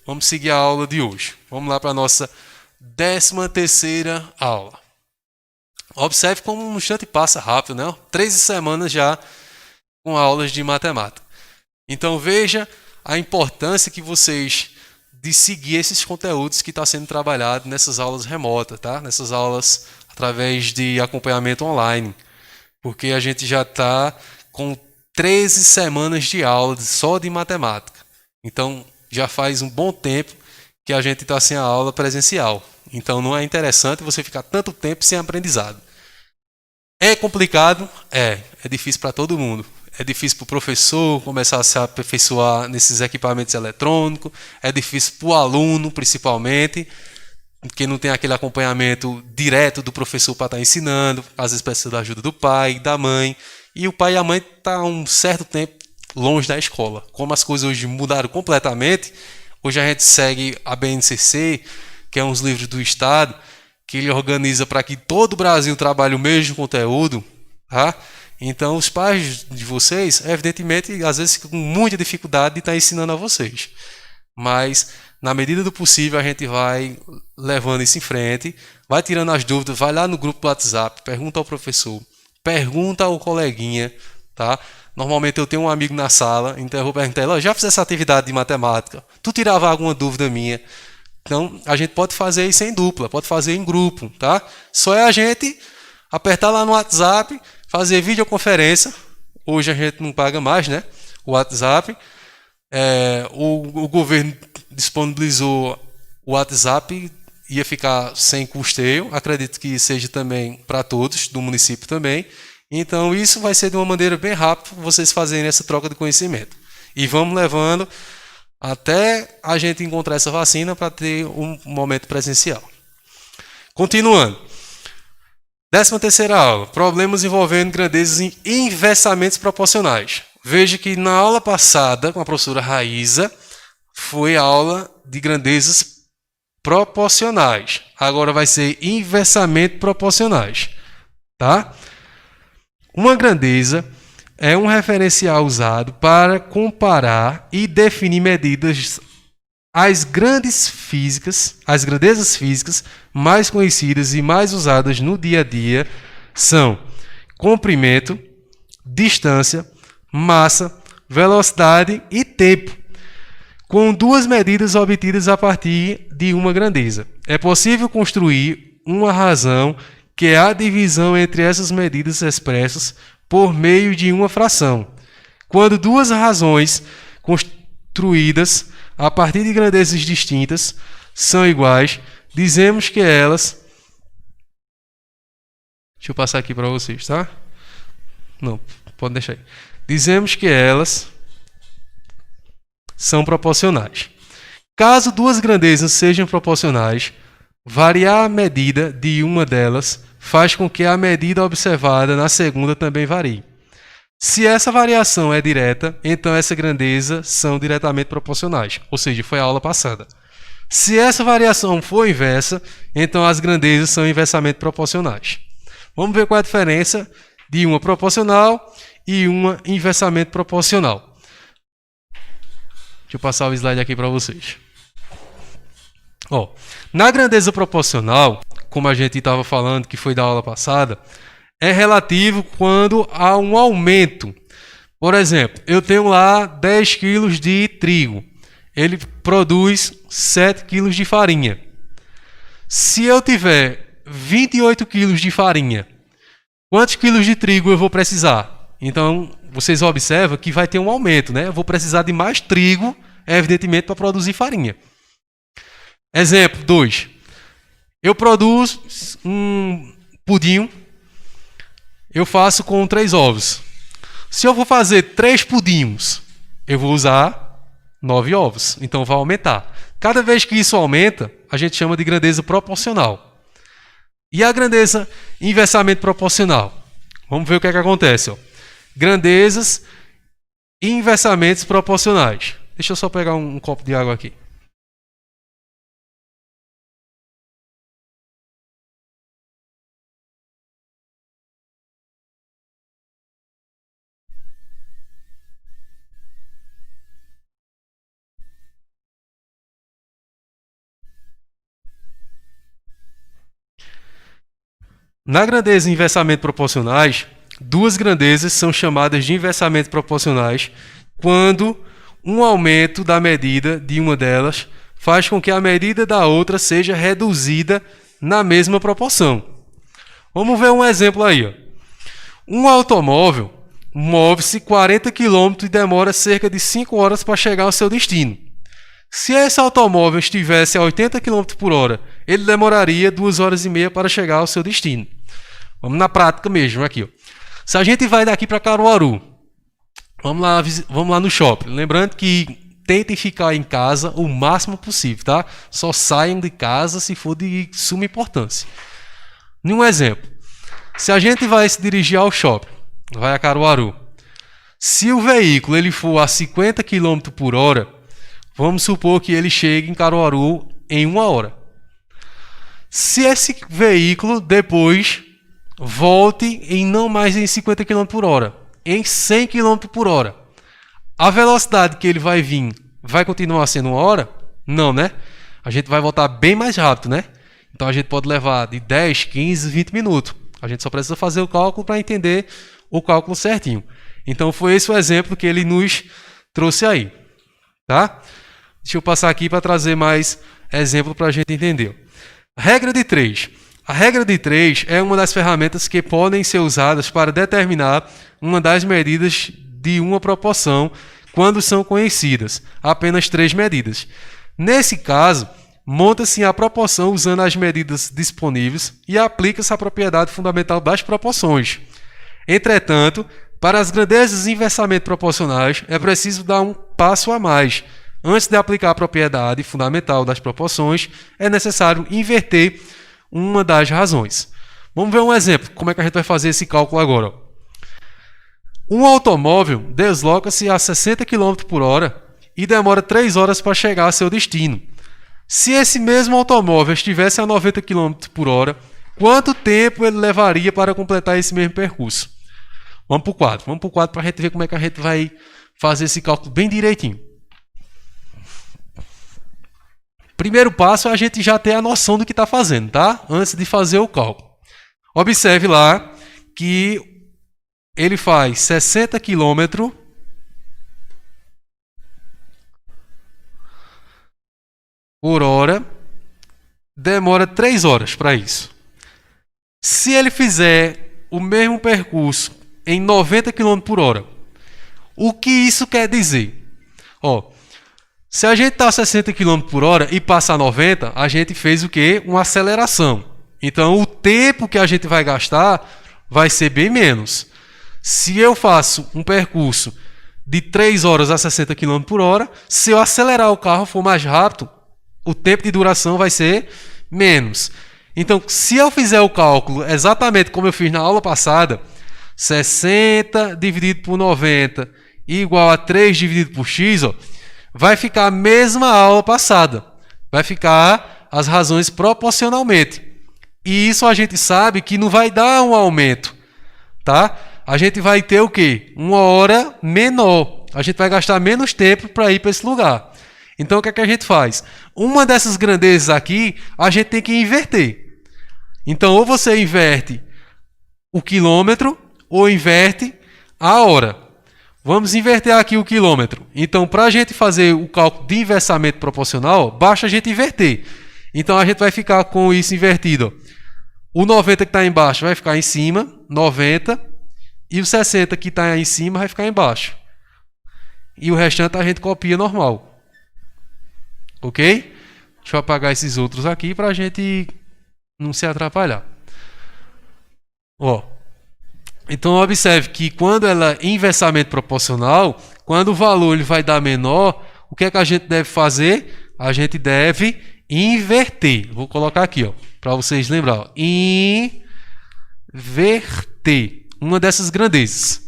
Vamos seguir a aula de hoje. Vamos lá para a nossa 13ª aula. Observe como um instante passa rápido, né? 13 semanas já com aulas de matemática. Então veja a importância que vocês de seguir esses conteúdos que está sendo trabalhado nessas aulas remotas, tá? Nessas aulas através de acompanhamento online. Porque a gente já está com 13 semanas de aula só de matemática. Então já faz um bom tempo que a gente está sem a aula presencial. Então não é interessante você ficar tanto tempo sem aprendizado. É complicado? É difícil para todo mundo. É difícil para o professor começar a se aperfeiçoar nesses equipamentos eletrônicos. É difícil para o aluno, principalmente, que não tem aquele acompanhamento direto do professor para estar ensinando. Às vezes precisa da ajuda do pai, da mãe. E o pai e a mãe estão há um certo tempo longe da escola. Como as coisas hoje mudaram completamente, hoje a gente segue a BNCC, que é uns livros do Estado, que ele organiza para que todo o Brasil trabalhe o mesmo conteúdo, tá? Então, os pais de vocês, evidentemente, às vezes ficam com muita dificuldade de estar ensinando a vocês. Mas, na medida do possível, a gente vai levando isso em frente, vai tirando as dúvidas, vai lá no grupo do WhatsApp, pergunta ao professor, pergunta ao coleguinha, tá? Normalmente eu tenho um amigo na sala, então eu vou perguntar ele, já fiz essa atividade de matemática? Tu tirava alguma dúvida minha? Então, a gente pode fazer isso em dupla, pode fazer em grupo, tá? Só é a gente apertar lá no WhatsApp, fazer videoconferência. Hoje a gente não paga mais, né? O WhatsApp. O governo disponibilizou o WhatsApp, ia ficar sem custeio. Acredito que seja também para todos, do município também. Então, isso vai ser de uma maneira bem rápida vocês fazerem essa troca de conhecimento. E vamos levando até a gente encontrar essa vacina para ter um momento presencial. Continuando. 13ª aula. Problemas envolvendo grandezas em inversamente proporcionais. Veja que na aula passada, com a professora Raíza, foi aula de grandezas proporcionais. Agora vai ser inversamente proporcionais. Tá? Uma grandeza é um referencial usado para comparar e definir medidas. As grandezas físicas mais conhecidas e mais usadas no dia a dia são comprimento, distância, massa, velocidade e tempo, com duas medidas obtidas a partir de uma grandeza. É possível construir uma razão que é a divisão entre essas medidas expressas por meio de uma fração. Quando duas razões construídas a partir de grandezas distintas são iguais, dizemos que elas... Deixa eu passar aqui para vocês, tá? Não, pode deixar aí. Dizemos que elas são proporcionais. Caso duas grandezas sejam proporcionais, variar a medida de uma delas faz com que a medida observada na segunda também varie. Se essa variação é direta, então essa grandeza são diretamente proporcionais, ou seja, foi a aula passada. Se essa variação for inversa, então as grandezas são inversamente proporcionais. Vamos ver qual é a diferença de uma proporcional e uma inversamente proporcional. Deixa eu passar o slide aqui para vocês. Na grandeza proporcional, como a gente estava falando, que foi da aula passada, é relativo quando há um aumento. Por exemplo, eu tenho lá 10 quilos de trigo. Ele produz 7 quilos de farinha. Se eu tiver 28 quilos de farinha, quantos quilos de trigo eu vou precisar? Então, vocês observam que vai ter um aumento, né? Eu vou precisar de mais trigo, evidentemente, para produzir farinha. Exemplo 2. Eu produzo um pudim. Eu faço com 3 ovos. Se eu for fazer 3 pudinhos, eu vou usar 9 ovos. Então vai aumentar. Cada vez que isso aumenta, a gente chama de grandeza proporcional. E a grandeza inversamente proporcional? Vamos ver o que é que acontece. Grandezas inversamente proporcionais. Deixa eu só pegar um copo de água aqui. Na grandeza e inversamente proporcionais, duas grandezas são chamadas de inversamente proporcionais quando um aumento da medida de uma delas faz com que a medida da outra seja reduzida na mesma proporção. Vamos ver um exemplo aí. Ó. Um automóvel move-se 40 km e demora cerca de 5 horas para chegar ao seu destino. Se esse automóvel estivesse a 80 km por hora, ele demoraria 2 horas e meia para chegar ao seu destino. Vamos na prática mesmo aqui. Ó. Se a gente vai daqui para Caruaru, vamos lá no shopping. Lembrando que tentem ficar em casa o máximo possível, tá? Só saiam de casa se for de suma importância. Um exemplo. Se a gente vai se dirigir ao shopping, vai a Caruaru. Se o veículo ele for a 50 km por hora, vamos supor que ele chegue em Caruaru em 1 hora. Se esse veículo depois volte em não mais em 50 km por hora, em 100 km por hora, a velocidade que ele vai vir vai continuar sendo 1 hora? Não, né? A gente vai voltar bem mais rápido, né? Então a gente pode levar de 10, 15, 20 minutos. A gente só precisa fazer o cálculo para entender o cálculo certinho. Então foi esse o exemplo que ele nos trouxe aí. Tá? Deixa eu passar aqui para trazer mais exemplo para a gente entender. Regra de 3. A regra de 3 é uma das ferramentas que podem ser usadas para determinar uma das medidas de uma proporção quando são conhecidas apenas 3 medidas. Nesse caso, monta-se a proporção usando as medidas disponíveis e aplica-se a propriedade fundamental das proporções. Entretanto, para as grandezas inversamente proporcionais, é preciso dar um passo a mais. Antes de aplicar a propriedade fundamental das proporções, é necessário inverter uma das razões. Vamos ver um exemplo. Como é que a gente vai fazer esse cálculo agora? Um automóvel desloca-se a 60 km por hora e demora 3 horas para chegar ao seu destino. Se esse mesmo automóvel estivesse a 90 km por hora, quanto tempo ele levaria para completar esse mesmo percurso? Vamos para o quadro. Vamos para o quadro para a gente ver como é que a gente vai fazer esse cálculo bem direitinho. Primeiro passo é a gente já ter a noção do que está fazendo, tá? Antes de fazer o cálculo. Observe lá que ele faz 60 km por hora, demora 3 horas para isso. Se ele fizer o mesmo percurso em 90 km por hora, o que isso quer dizer? Ó, se a gente está a 60 km por hora e passa a 90, a gente fez o quê? Uma aceleração. Então, o tempo que a gente vai gastar vai ser bem menos. Se eu faço um percurso de 3 horas a 60 km por hora, se eu acelerar o carro for mais rápido, o tempo de duração vai ser menos. Então, se eu fizer o cálculo exatamente como eu fiz na aula passada, 60 dividido por 90 igual a 3 dividido por x, ó, vai ficar a mesma aula passada. Vai ficar as razões proporcionalmente. E isso a gente sabe que não vai dar um aumento. Tá? A gente vai ter o quê? 1 hora menor. A gente vai gastar menos tempo para ir para esse lugar. Então, o que é que a gente faz? Uma dessas grandezas aqui, a gente tem que inverter. Então, ou você inverte o quilômetro, ou inverte a hora. Vamos inverter aqui o quilômetro. Então, para a gente fazer o cálculo de inversamente proporcional, basta a gente inverter. Então, a gente vai ficar com isso invertido. O 90 que está embaixo vai ficar em cima, 90. E o 60 que está em cima vai ficar embaixo. E o restante a gente copia normal. Ok? Deixa eu apagar esses outros aqui para a gente não se atrapalhar. Ó. Então, observe que quando ela é inversamente proporcional, quando o valor ele vai dar menor, o que é que a gente deve fazer? A gente deve inverter. Vou colocar aqui, para vocês lembrarem. Inverter. Uma dessas grandezas.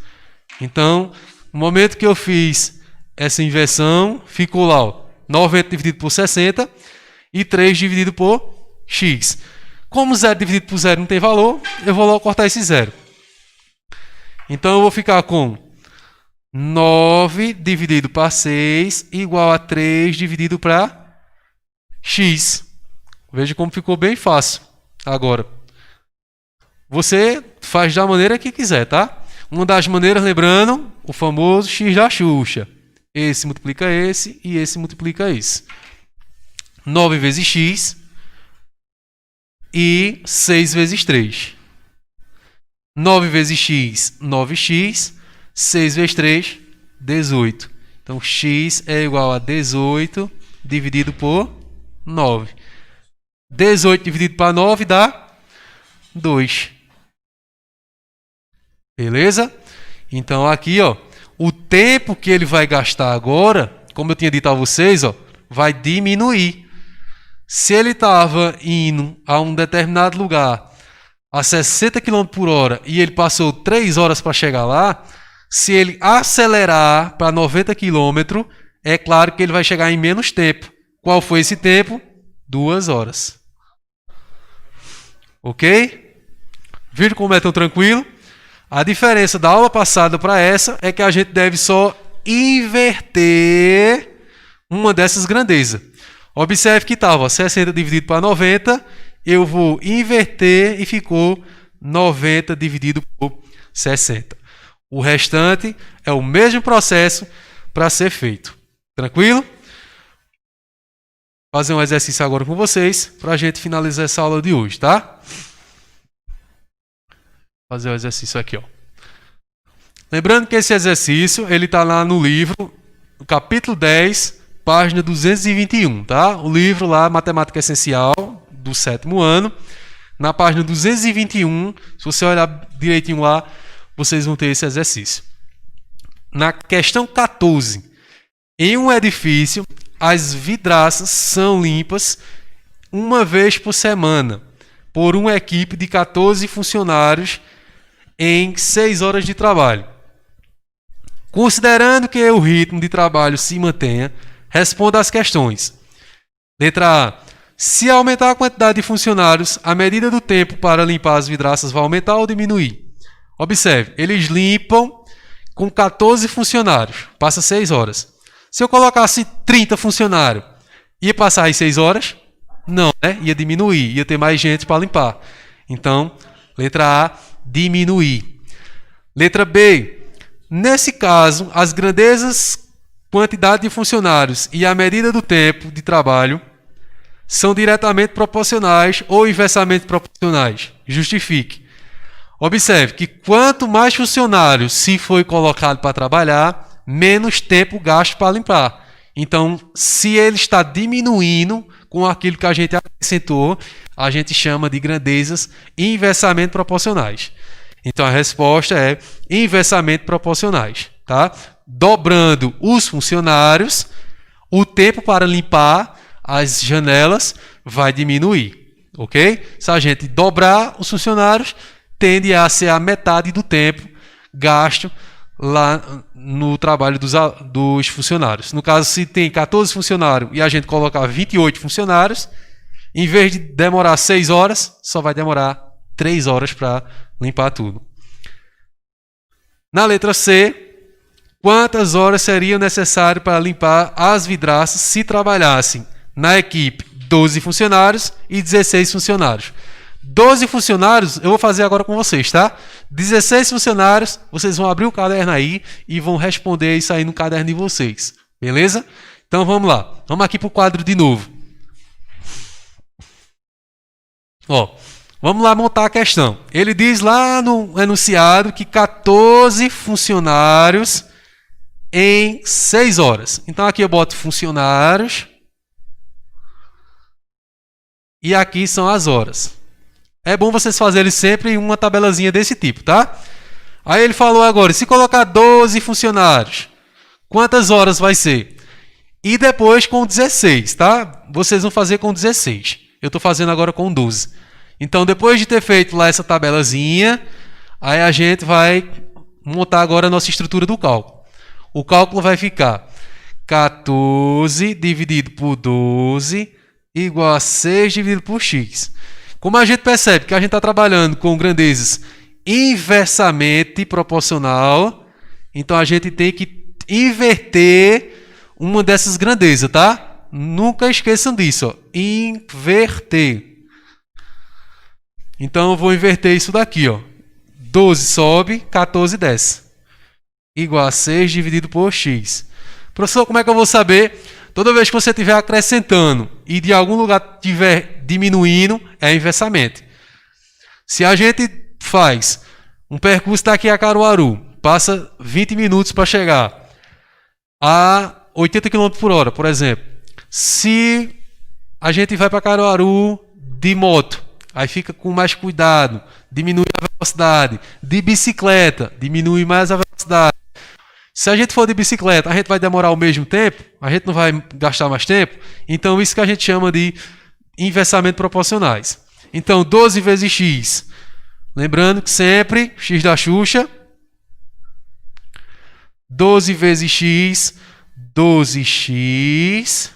Então, no momento que eu fiz essa inversão, ficou lá, ó, 90 dividido por 60 e 3 dividido por x. Como 0 dividido por 0 não tem valor, eu vou logo cortar esse 0. Então, eu vou ficar com 9 dividido para 6 igual a 3 dividido para x. Veja como ficou bem fácil agora. você faz da maneira que quiser, tá? Uma das maneiras, lembrando, o famoso x da Xuxa. Esse multiplica esse e esse multiplica esse. 9 vezes x e 6 vezes 3. 9 vezes x, 9x. 6 vezes 3, 18. Então, x é igual a 18 dividido por 9. 18 dividido por 9 dá 2. Beleza? Então, aqui, ó, o tempo que ele vai gastar agora, como eu tinha dito a vocês, ó, vai diminuir. Se ele estava indo a um determinado lugar a 60 km por hora e ele passou 3 horas para chegar lá, se ele acelerar para 90 km, é claro que ele vai chegar em menos tempo. Qual foi esse tempo? 2 horas. Ok? Viram como é tão tranquilo? A diferença da aula passada para essa é que a gente deve só inverter uma dessas grandezas. Observe que estava 60 dividido para 90, eu vou inverter e ficou 90 dividido por 60. O restante é o mesmo processo para ser feito. Tranquilo? Vou fazer um exercício agora com vocês para a gente finalizar essa aula de hoje, tá? Fazer o exercício aqui, ó. Lembrando que esse exercício ele está lá no livro, no capítulo 10, página 221, tá? O livro lá, Matemática Essencial, do 7º ano. Na página 221, se você olhar direitinho lá, vocês vão ter esse exercício. Na questão 14, em um edifício, as vidraças são limpas uma vez por semana, por uma equipe de 14 funcionários em 6 horas de trabalho. Considerando que o ritmo de trabalho se mantenha, responda às questões. Letra A. Se aumentar a quantidade de funcionários, a medida do tempo para limpar as vidraças vai aumentar ou diminuir? Observe, eles limpam com 14 funcionários, passa 6 horas. Se eu colocasse 30 funcionários, ia passar as 6 horas? Não, né? Ia diminuir, ia ter mais gente para limpar. Então, letra A, diminuir. Letra B, nesse caso, as grandezas, quantidade de funcionários e a medida do tempo de trabalho são diretamente proporcionais ou inversamente proporcionais. Justifique. Observe que quanto mais funcionários se foi colocado para trabalhar, menos tempo gasto para limpar. Então, se ele está diminuindo com aquilo que a gente acrescentou, a gente chama de grandezas inversamente proporcionais. Então, a resposta é inversamente proporcionais. Tá? Dobrando os funcionários, o tempo para limpar as janelas vai diminuir. Ok? Se a gente dobrar os funcionários, tende a ser a metade do tempo gasto lá no trabalho dos funcionários. No caso, se tem 14 funcionários e a gente colocar 28 funcionários, em vez de demorar 6 horas, só vai demorar 3 horas para limpar tudo. Na letra C, quantas horas seriam necessárias para limpar as vidraças se trabalhassem na equipe 12 funcionários e 16 funcionários? 12 funcionários, eu vou fazer agora com vocês, tá? 16 funcionários, vocês vão abrir o caderno aí e vão responder isso aí no caderno de vocês. Beleza? Então vamos lá. Vamos aqui para o quadro de novo. Ó, vamos lá montar a questão. Ele diz lá no enunciado que 14 funcionários em 6 horas. Então aqui eu boto funcionários e aqui são as horas. É bom vocês fazerem sempre uma tabelazinha desse tipo, tá? Aí ele falou agora, se colocar 12 funcionários, quantas horas vai ser? E depois com 16, tá? Vocês vão fazer com 16. Eu estou fazendo agora com 12. Então, depois de ter feito lá essa tabelazinha, aí a gente vai montar agora a nossa estrutura do cálculo. O cálculo vai ficar 14 dividido por 12 igual a 6 dividido por x. Como a gente percebe que a gente está trabalhando com grandezas inversamente proporcional, então a gente tem que inverter uma dessas grandezas, tá? Nunca esqueçam disso, ó. Inverter. Então eu vou inverter isso daqui, ó. 12 sobe, 14 desce. Igual a 6 dividido por x. Professor, como é que eu vou saber? Toda vez que você estiver acrescentando e de algum lugar estiver diminuindo, é inversamente. Se a gente faz um percurso daqui a Caruaru, passa 20 minutos para chegar a 80 km por hora, por exemplo. Se a gente vai para Caruaru de moto, aí fica com mais cuidado, diminui a velocidade. De bicicleta, diminui mais a velocidade. Se a gente for de bicicleta, a gente vai demorar o mesmo tempo, a gente não vai gastar mais tempo. Então, isso que a gente chama de inversamente proporcionais. Então, 12 vezes x. Lembrando que sempre x da Xuxa. 12 vezes x, 12x.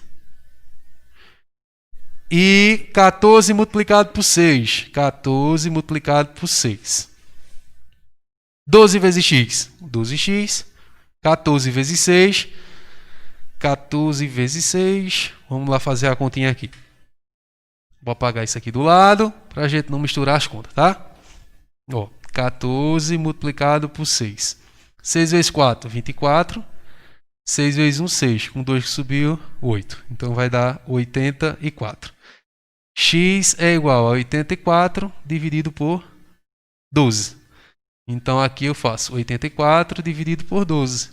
E 14 multiplicado por 6. 14 multiplicado por 6. 12 vezes x, 12x. 14 vezes 6. 14 vezes 6. Vamos lá fazer a continha aqui. Vou apagar isso aqui do lado, para a gente não misturar as contas, tá? Ó, 14 multiplicado por 6. 6 vezes 4, 24. 6 vezes 1, 6. Com 2 que subiu, 8. Então vai dar 84. X é igual a 84 dividido por 12. Então aqui eu faço 84 dividido por 12.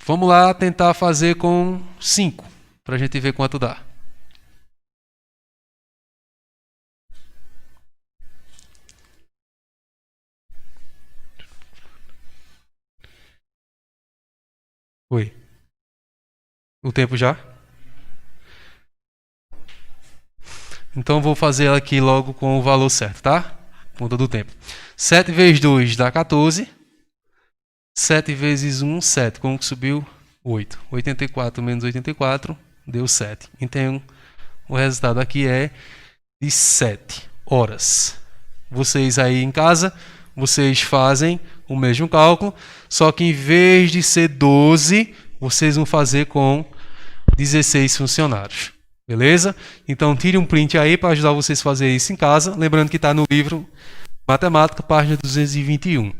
Vamos lá tentar fazer com 5, para a gente ver quanto dá. Oi. O tempo já? Então vou fazer aqui logo com o valor certo, tá? Conta do tempo. 7 vezes 2 dá 14. 7 vezes 1, 7. Como que subiu? 8. 84 menos 84 deu 7. Então, o resultado aqui é de 7 horas. Vocês aí em casa, vocês fazem o mesmo cálculo, só que em vez de ser 12, vocês vão fazer com 16 funcionários. Beleza? Então, tire um print aí para ajudar vocês a fazer isso em casa. Lembrando que está no livro Matemática, página 221.